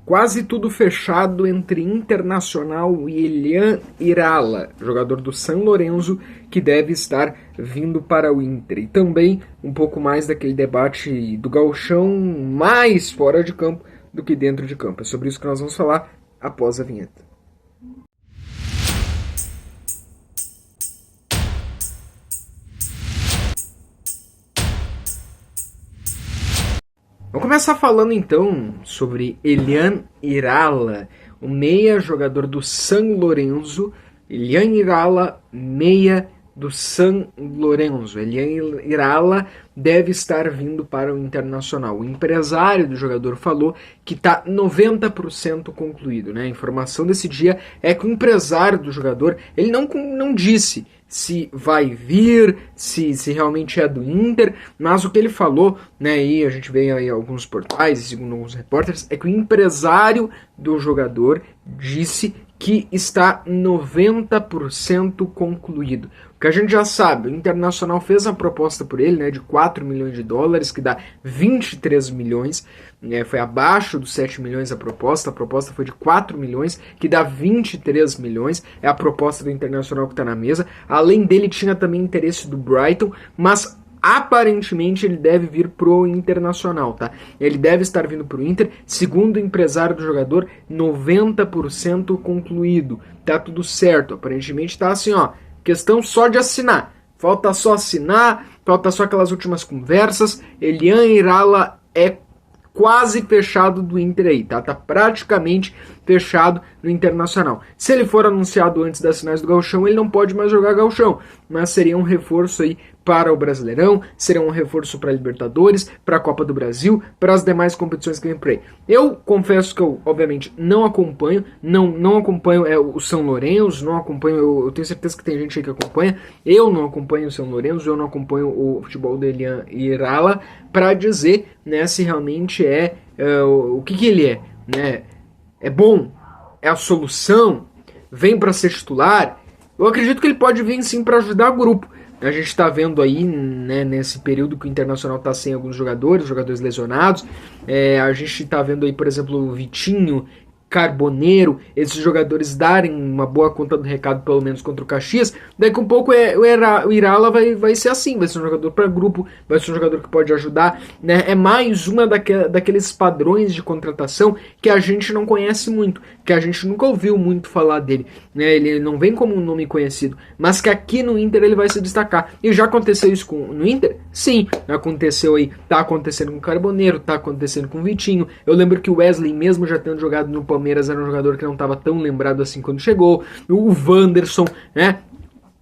Quase tudo fechado entre Internacional e Elian Irala, jogador do San Lorenzo, que deve estar vindo para o Inter. E também um pouco mais daquele debate do gauchão mais fora de campo do que dentro de campo. É sobre isso que nós vamos falar após a vinheta. Vamos começar falando então sobre Elian Irala, o meia jogador do San Lorenzo. Elian Irala, meia do San Lorenzo. Elian Irala deve estar vindo para o Internacional. O empresário do jogador falou que está 90% concluído, né? A informação desse dia é que o empresário do jogador, ele não disse se vai vir, se realmente é do Inter, mas o que ele falou, né, e a gente vê aí alguns portais, segundo alguns repórteres, é que o empresário do jogador disse que está 90% concluído. O que a gente já sabe, o Internacional fez a proposta por ele, né, de 4 milhões de dólares, que dá 23 milhões, foi abaixo dos 7 milhões a proposta foi de 4 milhões, que dá 23 milhões, é a proposta do Internacional que está na mesa. Além dele, tinha também interesse do Brighton, mas aparentemente ele deve vir pro Internacional, tá? Ele deve estar vindo pro Inter, segundo o empresário do jogador, 90% concluído, tá tudo certo, aparentemente tá assim, ó, questão só de assinar, falta só assinar, falta só aquelas últimas conversas. Elian Irala é quase fechado do Inter aí, tá? Tá praticamente fechado no Internacional. Se ele for anunciado antes das finais do Gauchão, ele não pode mais jogar Gauchão, mas seria um reforço aí para o Brasileirão, seria um reforço para a Libertadores, para a Copa do Brasil, para as demais competições que vem por aí. Eu confesso que eu, obviamente, não acompanho o São Lourenço, não acompanho, eu tenho certeza que tem gente aí que acompanha, eu não acompanho o São Lourenço, eu não acompanho o futebol do Elian Irala, para dizer, né, se realmente o que ele é, né? É bom? É a solução? Vem para ser titular? Eu acredito que ele pode vir sim para ajudar o grupo. A gente está vendo aí, né, nesse período que o Internacional está sem alguns jogadores lesionados. A gente está vendo aí, por exemplo, o Vitinho, Carboneiro, esses jogadores darem uma boa conta do recado, pelo menos contra o Caxias. Daqui um pouco o Irala vai ser assim, vai ser um jogador para grupo, vai ser um jogador que pode ajudar, né? É mais uma daqueles padrões de contratação que a gente não conhece muito, que a gente nunca ouviu muito falar dele, né? Ele não vem como um nome conhecido, mas que aqui no Inter ele vai se destacar. E já aconteceu isso no Inter? Sim, aconteceu aí, tá acontecendo com o Carboneiro, tá acontecendo com o Vitinho. Eu lembro que o Wesley, mesmo já tendo jogado no Palmeiras, era um jogador que não estava tão lembrado assim quando chegou. O Wanderson, né?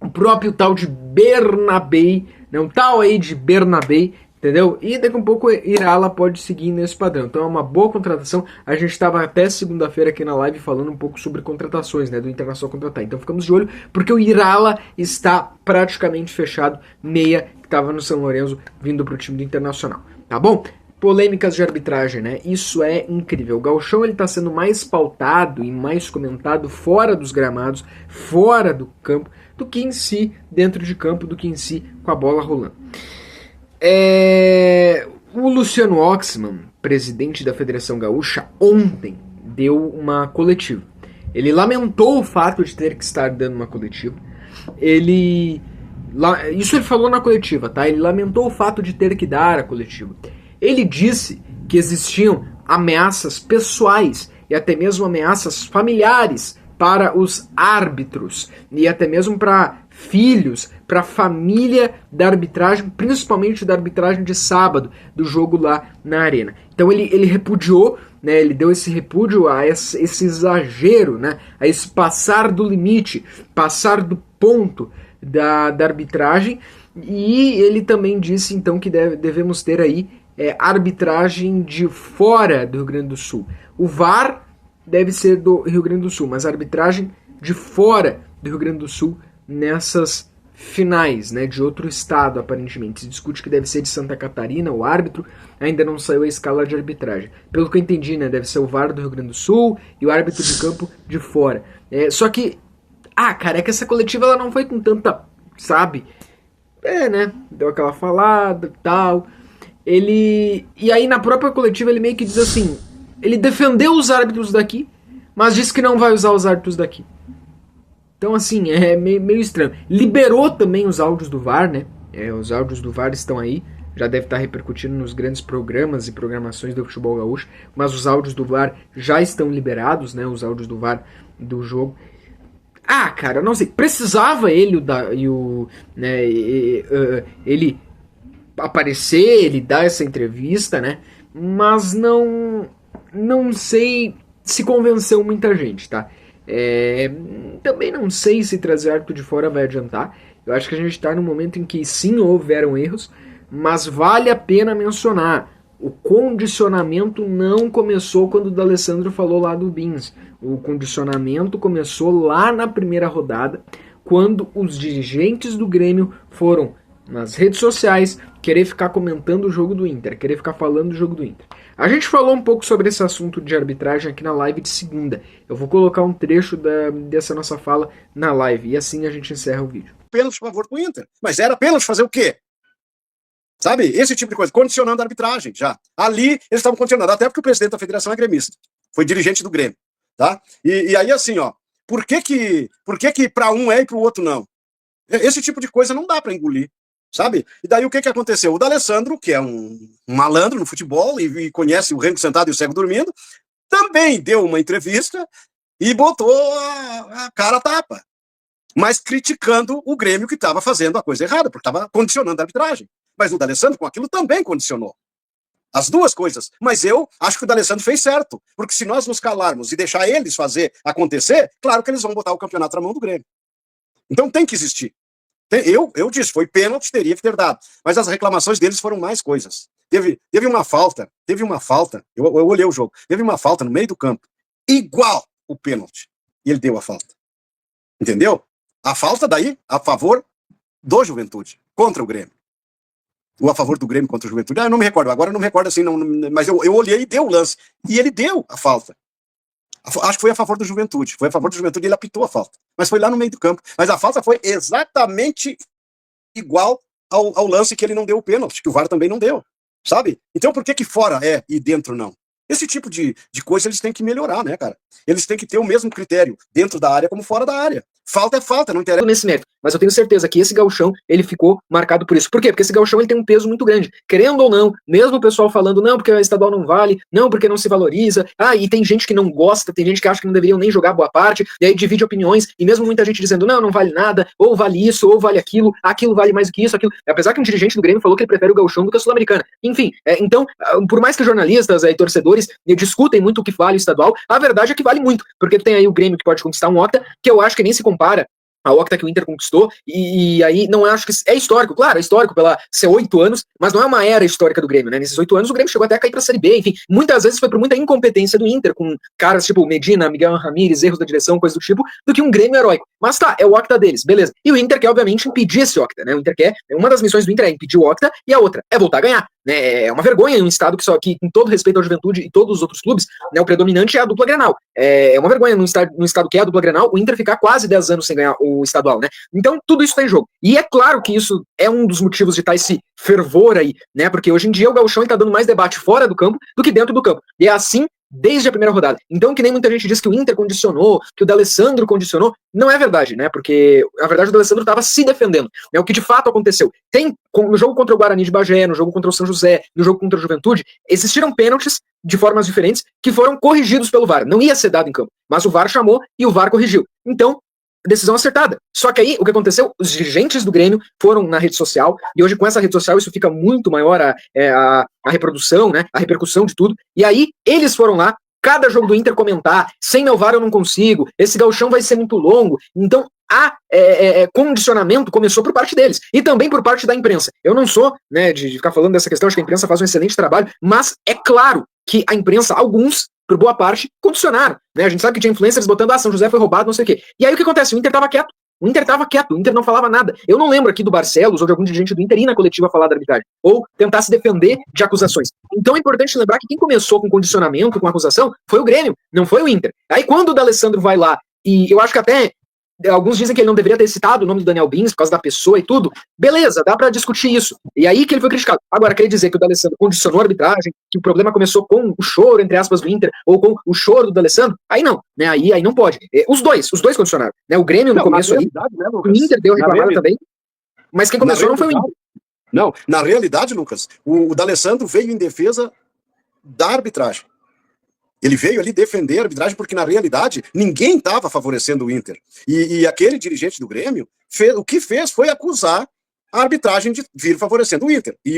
O próprio tal de Bernabei, né? Um tal aí de Bernabei, entendeu? E daqui a pouco Irala pode seguir nesse padrão. Então é uma boa contratação. A gente estava até segunda-feira aqui na live falando um pouco sobre contratações, né, do Internacional contratar. Então ficamos de olho, porque o Irala está praticamente fechado, meia que estava no São Lourenço, vindo para o time do Internacional. Tá bom? Polêmicas de arbitragem, né? Isso é incrível. O Gauchão ele está sendo mais pautado e mais comentado fora dos gramados, fora do campo, do que em si, dentro de campo, do que em si, com a bola rolando. O Luciano Oxman, presidente da Federação Gaúcha, ontem deu uma coletiva. Ele lamentou o fato de ter que estar dando uma coletiva. Isso ele falou na coletiva, tá? Ele lamentou o fato de ter que dar a coletiva. Ele disse que existiam ameaças pessoais e até mesmo ameaças familiares para os árbitros e até mesmo para filhos, para a família da arbitragem, principalmente da arbitragem de sábado, do jogo lá na Arena. Então ele repudiou, né, ele deu esse repúdio a esse exagero, né, a esse passar do limite, passar do ponto da arbitragem, e ele também disse então que devemos ter aí arbitragem de fora do Rio Grande do Sul. O VAR deve ser do Rio Grande do Sul, mas a arbitragem de fora do Rio Grande do Sul nessas finais, né, de outro estado, aparentemente. Se discute que deve ser de Santa Catarina, o árbitro, ainda não saiu a escala de arbitragem. Pelo que eu entendi, né, deve ser o VAR do Rio Grande do Sul e o árbitro de campo de fora. Só que, cara, é que essa coletiva ela não foi com tanta, sabe? Né, deu aquela falada e tal. E aí na própria coletiva ele meio que diz assim, Ele defendeu os árbitros daqui, mas disse que não vai usar os árbitros daqui. Então, assim, é meio estranho. Liberou também os áudios do VAR, né? Os áudios do VAR estão aí. Já deve estar repercutindo nos grandes programas e programações do futebol gaúcho. Mas os áudios do VAR já estão liberados, né? Os áudios do VAR do jogo. Ah, cara, não sei. Precisava ele ele aparecer, ele dar essa entrevista, né? Mas não sei se convenceu muita gente, tá? Também não sei se trazer árbitro de fora vai adiantar. Eu acho que a gente está num momento em que sim, houveram erros, mas vale a pena mencionar. O condicionamento não começou quando o D'Alessandro falou lá do Beans. O condicionamento começou lá na primeira rodada, quando os dirigentes do Grêmio foram nas redes sociais querer ficar comentando o jogo do Inter, querer ficar falando do jogo do Inter. A gente falou um pouco sobre esse assunto de arbitragem aqui na live de segunda. Eu vou colocar um trecho dessa nossa fala na live e assim a gente encerra o vídeo. Pênalti a favor do Inter. Mas era pênalti fazer o quê? Sabe? Esse tipo de coisa. Condicionando a arbitragem já. Ali eles estavam condicionando. Até porque o presidente da federação é gremista. Foi dirigente do Grêmio. Tá? E aí assim, ó. Por que para um é e para o outro não? Esse tipo de coisa não dá para engolir. Sabe? E daí o que aconteceu? O D'Alessandro, que é um malandro no futebol e conhece o Rengo sentado e o cego dormindo, também deu uma entrevista e botou a cara a tapa. Mas criticando o Grêmio que estava fazendo a coisa errada, porque estava condicionando a arbitragem. Mas o D'Alessandro com aquilo também condicionou. As duas coisas. Mas eu acho que o D'Alessandro fez certo. Porque se nós nos calarmos e deixar eles fazer acontecer, claro que eles vão botar o campeonato na mão do Grêmio. Então tem que existir. Eu disse, foi pênalti, teria que ter dado. Mas as reclamações deles foram mais coisas. Teve uma falta, eu olhei o jogo, teve uma falta no meio do campo, igual o pênalti. E ele deu a falta. Entendeu? A falta daí, a favor do Juventude, contra o Grêmio. Ou a favor do Grêmio contra o Juventude. Eu não me recordo, agora eu não me recordo assim, mas eu olhei e deu o lance. E ele deu a falta. Acho que foi a favor do Juventude. Foi a favor do Juventude e ele apitou a falta. Mas foi lá no meio do campo. Mas a falta foi exatamente igual ao lance que ele não deu o pênalti, que o VAR também não deu. Sabe? Então por que fora é e dentro não? Esse tipo de coisa eles têm que melhorar, né, cara? Eles têm que ter o mesmo critério dentro da área como fora da área. Falta é falta, não interessa. Nesse mérito, mas eu tenho certeza que esse gauchão, ele ficou marcado por isso. Por quê? Porque esse gauchão ele tem um peso muito grande. Querendo ou não, mesmo o pessoal falando, não, porque a estadual não vale, não, porque não se valoriza, e tem gente que não gosta, tem gente que acha que não deveriam nem jogar boa parte, e aí divide opiniões, e mesmo muita gente dizendo, não vale nada, ou vale isso, ou vale aquilo vale mais do que isso, aquilo. Apesar que um dirigente do Grêmio falou que ele prefere o gauchão do que a Sul-Americana. Enfim, então, por mais que jornalistas e torcedores discutem muito o que vale o estadual, a verdade é que vale muito, porque tem aí o Grêmio que pode conquistar um octa, que eu acho que nem se compara a octa que o Inter conquistou, e aí não acho que... É histórico, claro, é histórico pela ser 8 anos, mas não é uma era histórica do Grêmio, né? Nesses 8 anos o Grêmio chegou até a cair pra Série B, enfim. Muitas vezes foi por muita incompetência do Inter, com caras tipo Medina, Miguel Ramírez, erros da direção, coisa do tipo, do que um Grêmio heróico. Mas tá, é o octa deles, beleza. E o Inter quer, obviamente, impedir esse octa, né? O Inter quer... Uma das missões do Inter é impedir o octa, e a outra é voltar a ganhar. Né? É uma vergonha em um estado que com todo respeito à Juventude e todos os outros clubes, né, o predominante é a dupla Grenal. É uma vergonha num estado que é a dupla Grenal, o Inter ficar quase 10 anos sem ganhar o estadual, né? Então, tudo isso tá em jogo. E é claro que isso é um dos motivos de estar esse fervor aí, né? Porque hoje em dia o gauchão tá dando mais debate fora do campo do que dentro do campo. E é assim desde a primeira rodada. Então, que nem muita gente diz que o Inter condicionou, que o D'Alessandro condicionou, não é verdade, né? Porque, na verdade, o D'Alessandro estava se defendendo. Né? O que de fato aconteceu. No jogo contra o Guarani de Bagé, no jogo contra o São José, no jogo contra a Juventude, existiram pênaltis de formas diferentes que foram corrigidos pelo VAR. Não ia ser dado em campo, mas o VAR chamou e o VAR corrigiu. Então, decisão acertada. Só que aí, o que aconteceu? Os dirigentes do Grêmio foram na rede social, e hoje com essa rede social isso fica muito maior, a reprodução, né, a repercussão de tudo, e aí eles foram lá, cada jogo do Inter comentar, sem meu VAR eu não consigo, esse gauchão vai ser muito longo, então condicionamento começou por parte deles, e também por parte da imprensa. Eu não sou, né, de ficar falando dessa questão, acho que a imprensa faz um excelente trabalho, mas é claro que a imprensa, alguns, por boa parte, condicionaram, né? A gente sabe que tinha influencers botando, São José foi roubado, não sei o quê. E aí o que acontece? O Inter tava quieto. O Inter não falava nada. Eu não lembro aqui do Barcelos ou de algum dirigente do Inter ir na coletiva falar da arbitragem, ou tentar se defender de acusações. Então é importante lembrar que quem começou com condicionamento, com acusação, foi o Grêmio, não foi o Inter. Aí quando o D'Alessandro vai lá, e eu acho que até alguns dizem que ele não deveria ter citado o nome do Daniel Bins por causa da pessoa e tudo. Beleza, dá pra discutir isso. E aí que ele foi criticado. Agora, querer dizer que o D'Alessandro condicionou a arbitragem, que o problema começou com o choro, entre aspas, do Inter, ou com o choro do D'Alessandro, aí não, né? Aí não pode. Os dois condicionaram. Né? O Grêmio no começo ali, né, o Inter deu reclamada também, mas quem começou não foi o Inter. Não, na realidade, Lucas, o D'Alessandro veio em defesa da arbitragem. Ele veio ali defender a arbitragem porque, na realidade, ninguém estava favorecendo o Inter. E aquele dirigente do Grêmio, o que fez foi acusar a arbitragem de vir favorecendo o Inter. E